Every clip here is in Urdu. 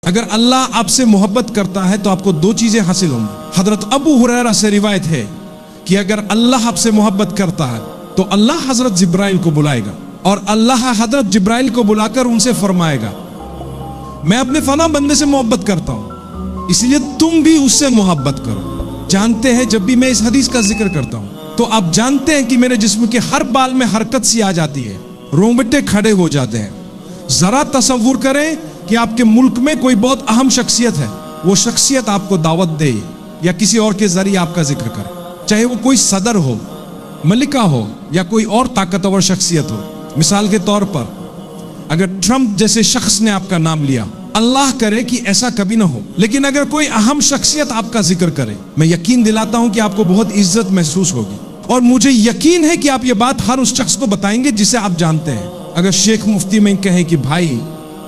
اگر اللہ آپ سے محبت کرتا ہے تو آپ کو دو چیزیں حاصل ہوں گی۔ حضرت ابو ہریرہ سے روایت ہے کہ اگر اللہ آپ سے محبت کرتا ہے تو اللہ حضرت جبرائیل کو بلائے گا، اور اللہ حضرت جبرائیل کو بلا کر ان سے فرمائے گا میں اپنے فلاں بندے سے محبت کرتا ہوں، اس لیے تم بھی اس سے محبت کرو۔ جانتے ہیں جب بھی میں اس حدیث کا ذکر کرتا ہوں تو آپ جانتے ہیں کہ میرے جسم کے ہر بال میں حرکت سی آ جاتی ہے، رونگٹے کھڑے ہو جاتے ہیں۔ ذرا تصور کریں کہ آپ کے ملک میں کوئی بہت اہم شخصیت ہے، وہ شخصیت آپ کو دعوت دے یا کسی اور کے ذریعے آپ کا ذکر کرے، چاہے وہ کوئی صدر ہو، ملکہ ہو یا کوئی اور طاقتور شخصیت ہو۔ مثال کے طور پر اگر ٹرمپ جیسے شخص نے آپ کا نام لیا، اللہ کرے کہ ایسا کبھی نہ ہو، لیکن اگر کوئی اہم شخصیت آپ کا ذکر کرے، میں یقین دلاتا ہوں کہ آپ کو بہت عزت محسوس ہوگی، اور مجھے یقین ہے کہ آپ یہ بات ہر اس شخص کو بتائیں گے جسے آپ جانتے ہیں۔ اگر شیخ مفتی میں کہیں کہ بھائی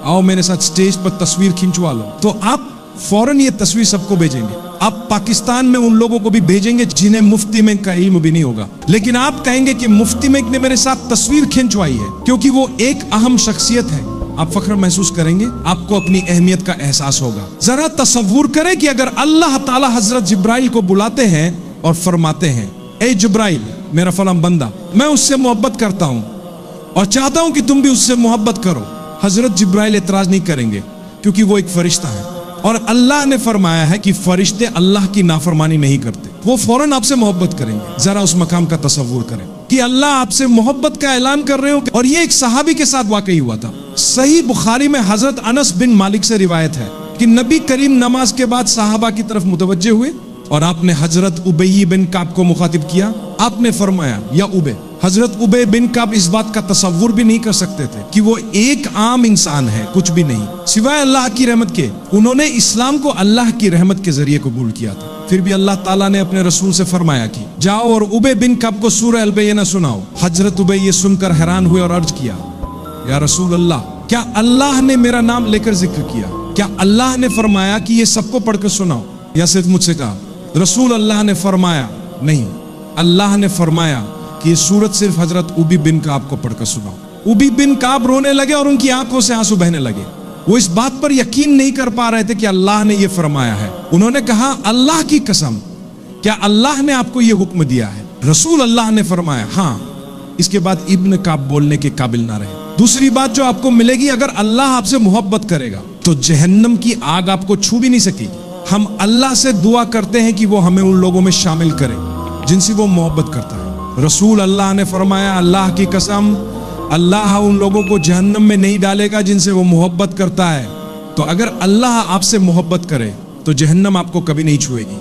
آؤ میرے ساتھ سٹیج پر تصویر کھنچوا لو، تو آپ فوراً یہ تصویر سب کو بھیجیں گے۔ آپ پاکستان میں ان لوگوں کو بھی بھیجیں گے جنہیں مفتی میں کا علم بھی نہیں ہوگا، لیکن آپ کہیں گے کہ مفتی میں نے میرے ساتھ تصویر کھنچوائی ہے، کیونکہ وہ ایک اہم شخصیت ہے۔ آپ فخر محسوس کریں گے، آپ کو اپنی اہمیت کا احساس ہوگا۔ ذرا تصور کریں کہ اگر اللہ تعالی حضرت جبرائیل کو بلاتے ہیں اور فرماتے ہیں اے جبرائیل میرا فلاں بندہ، میں اس سے محبت کرتا ہوں اور چاہتا ہوں کہ تم بھی اس سے محبت کرو۔ حضرت جبرائیل اعتراض نہیں کریں گے کیونکہ وہ ایک فرشتہ ہے، اور اللہ نے فرمایا ہے کہ فرشتے اللہ کی نافرمانی نہیں کرتے، وہ فوراً آپ سے محبت کریں گے۔ ذرا اس مقام کا تصور کریں کہ اللہ آپ سے محبت کا اعلان کر رہے ہو، اور یہ ایک صحابی کے ساتھ واقعی ہوا تھا۔ صحیح بخاری میں حضرت انس بن مالک سے روایت ہے کہ نبی کریم نماز کے بعد صحابہ کی طرف متوجہ ہوئے اور آپ نے حضرت ابی بن کعب کو مخاطب کیا۔ آپ نے فرمایا یا ابے۔ حضرت ابی بن کعب اس بات کا تصور بھی نہیں کر سکتے تھے کہ وہ ایک عام انسان ہے، کچھ بھی نہیں سوائے اللہ کی رحمت کے۔ انہوں نے اسلام کو اللہ کی رحمت کے ذریعے قبول کیا تھا، پھر بھی اللہ تعالیٰ نے اپنے رسول سے فرمایا کہ جاؤ اور ابی بن کعب کو سورہ البینہ سناؤ۔ حضرت ابی یہ سن کر حیران ہوئے اور عرض کیا یا رسول اللہ، کیا اللہ نے میرا نام لے کر ذکر کیا؟ کیا اللہ نے فرمایا کہ یہ سب کو پڑھ کر سناؤ، یا صرف مجھ سے کہا؟ رسول اللہ نے فرمایا نہیں، اللہ نے فرمایا کہ یہ سورت صرف حضرت ابی بن کعب کو پڑھ کر سناؤ۔ ابی بن کعب رونے لگے اور ان کی آنکھوں سے آنسو بہنے لگے۔ وہ اس بات پر یقین نہیں کر پا رہے تھے کہ اللہ نے یہ فرمایا ہے۔ انہوں نے کہا اللہ کی قسم، کیا اللہ نے آپ کو یہ حکم دیا ہے؟ رسول اللہ نے فرمایا ہاں۔ اس کے بعد ابن کعب بولنے کے قابل نہ رہے۔ دوسری بات جو آپ کو ملے گی، اگر اللہ آپ سے محبت کرے گا تو جہنم کی آگ آپ کو چھو بھی نہیں سکے گی۔ ہم اللہ سے دعا کرتے ہیں کہ وہ ہمیں ان لوگوں میں شامل کرے جن سے وہ محبت کرتا ہے۔ رسول اللہ نے فرمایا اللہ کی قسم، اللہ ان لوگوں کو جہنم میں نہیں ڈالے گا جن سے وہ محبت کرتا ہے۔ تو اگر اللہ آپ سے محبت کرے تو جہنم آپ کو کبھی نہیں چھوئے گی۔